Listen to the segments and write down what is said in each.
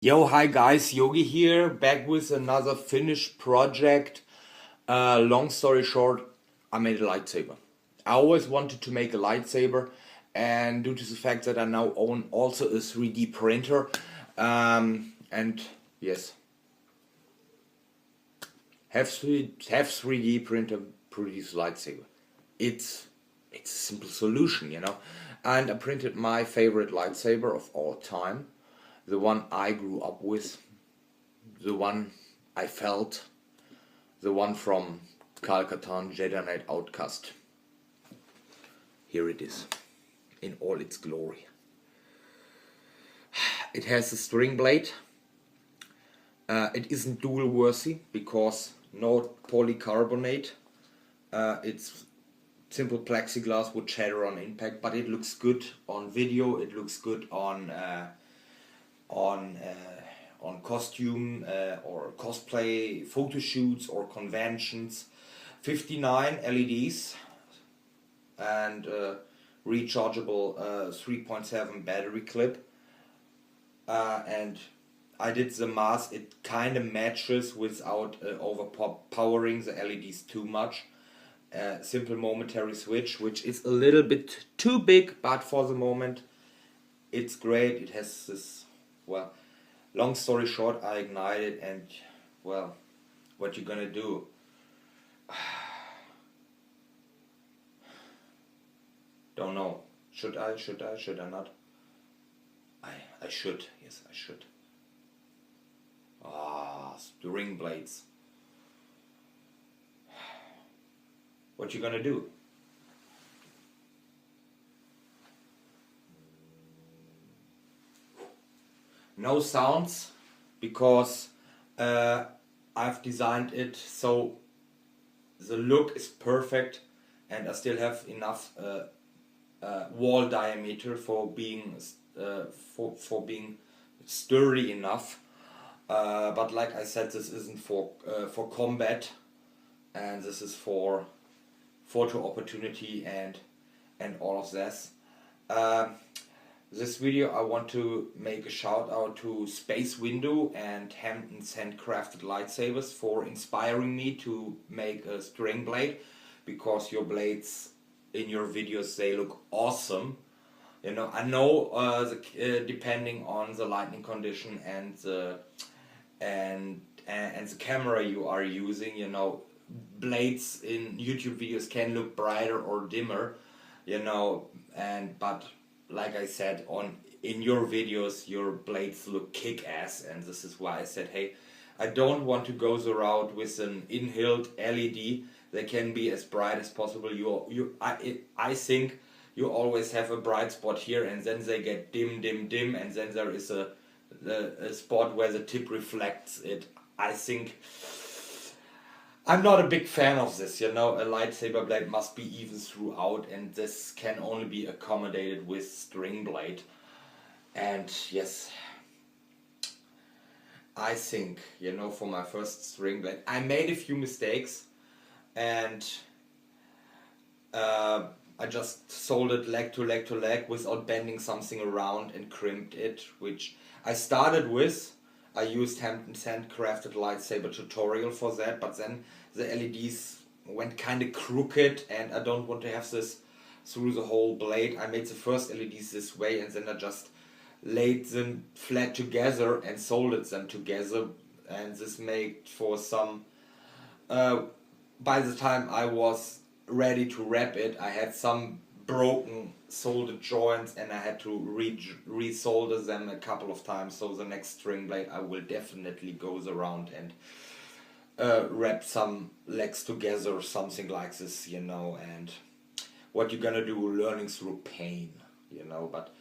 Yo, hi guys, Yogi here, back with another finished project. Long story short, I made a lightsaber. I always wanted to make a lightsaber, and due to the fact that I now own also a 3D printer, and yes, have 3D printer produce lightsaber. It's a simple solution, you know. And I printed my favorite lightsaber of all time, the one I grew up with, the one I felt, the one from Calcatan Jedi Knight Outcast. Here it is, in all its glory. It has a Stringblade. It isn't dual worthy because no polycarbonate. It's simple plexiglass would shatter on impact, but it looks good on video. It looks good on costume or cosplay photo shoots or conventions. 59 LEDs and rechargeable 3.7 battery clip, and I did the math. It kind of matches without overpowering the LEDs too much. Simple momentary switch, which is a little bit too big, but for the moment it's great. It has this, well, long story short, I ignited, and well, what you gonna do? Don't know. Should I not? I should. Yes, I should. String blades. What you gonna do? No sounds, because I've designed it so the look is perfect, and I still have enough wall diameter for being being sturdy enough. But like I said, this isn't for combat, and this is for photo opportunity and all of this. This video I want to make a shout out to Spacewindu and Hamptonhandcrafted Lightsabers for inspiring me to make a Stringblade, because your blades in your videos, they look awesome. You know, I know depending on the lighting condition and the camera you are using, you know, blades in YouTube videos can look brighter or dimmer, you know, but like I said, in your videos your blades look kick-ass, and this is why I said, hey, I don't want to go the route with an in-hilt LED. They can be as bright as possible. I think you always have a bright spot here, and then they get dim, and then there is a spot where the tip reflects it. I think I'm not a big fan of this, you know. A lightsaber blade must be even throughout, and this can only be accommodated with Stringblade. And yes, I think, you know, for my first Stringblade, I made a few mistakes, and I just soldered leg to leg without bending something around and crimped it, which I started with. I used Hamptonhandcrafted Lightsaber tutorial for that, but then the LEDs went kind of crooked, and I don't want to have this through the whole blade. I made the first LEDs this way, and then I just laid them flat together and soldered them together, and this made for some... by the time I was ready to wrap it, I had some broken soldered joints, and I had to re-solder them a couple of times. So the next Stringblade I will definitely go around and wrap some legs together or something like this, you know. And what you're gonna do, learning through pain, you know. But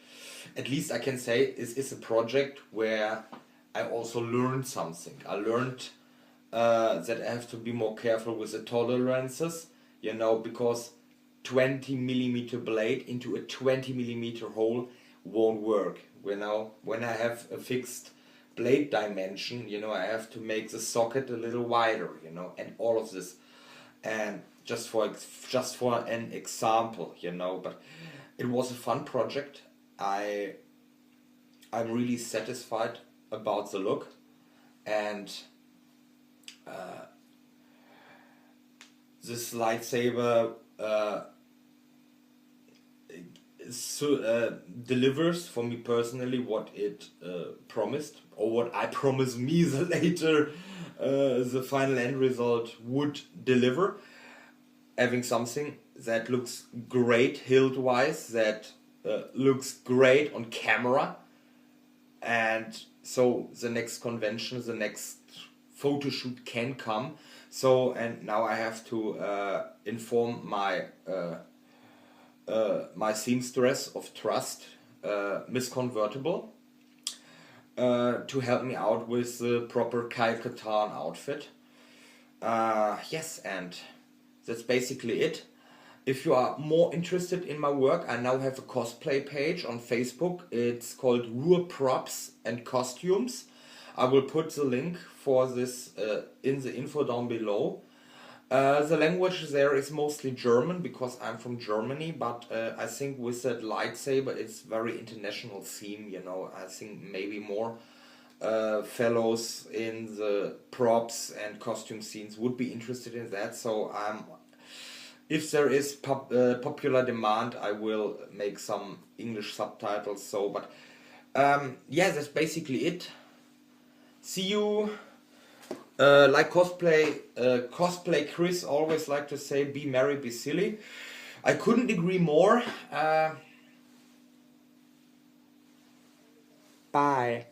at least I can say it's a project where I also learned something. I learned that I have to be more careful with the tolerances, you know, because 20mm blade into a 20mm hole won't work, you know. When I have a fixed blade dimension, you know, I have to make the socket a little wider, you know, and all of this. And just for an example, you know. But it was a fun project. I'm really satisfied about the look, and this lightsaber delivers for me personally what it promised, or what I promised me the later the final end result would deliver. Having something that looks great hilt wise, that looks great on camera, and so the next convention, the next photo shoot can come. So, and now I have to inform my my seamstress of trust, Miss Convertible, to help me out with the proper Kyle Katarn outfit. Yes, and that's basically it. If you are more interested in my work, I now have a cosplay page on Facebook. It's called Ruhr Props and Costumes. I will put the link for this in the info down below. The language there is mostly German because I'm from Germany, but I think with that lightsaber it's very international theme, you know. I think maybe more fellows in the props and costume scenes would be interested in that. So if there is popular demand, I will make some English subtitles. So, but yeah, that's basically it. See you. Like cosplay Chris always like to say, be merry, be silly. I couldn't agree more. Bye.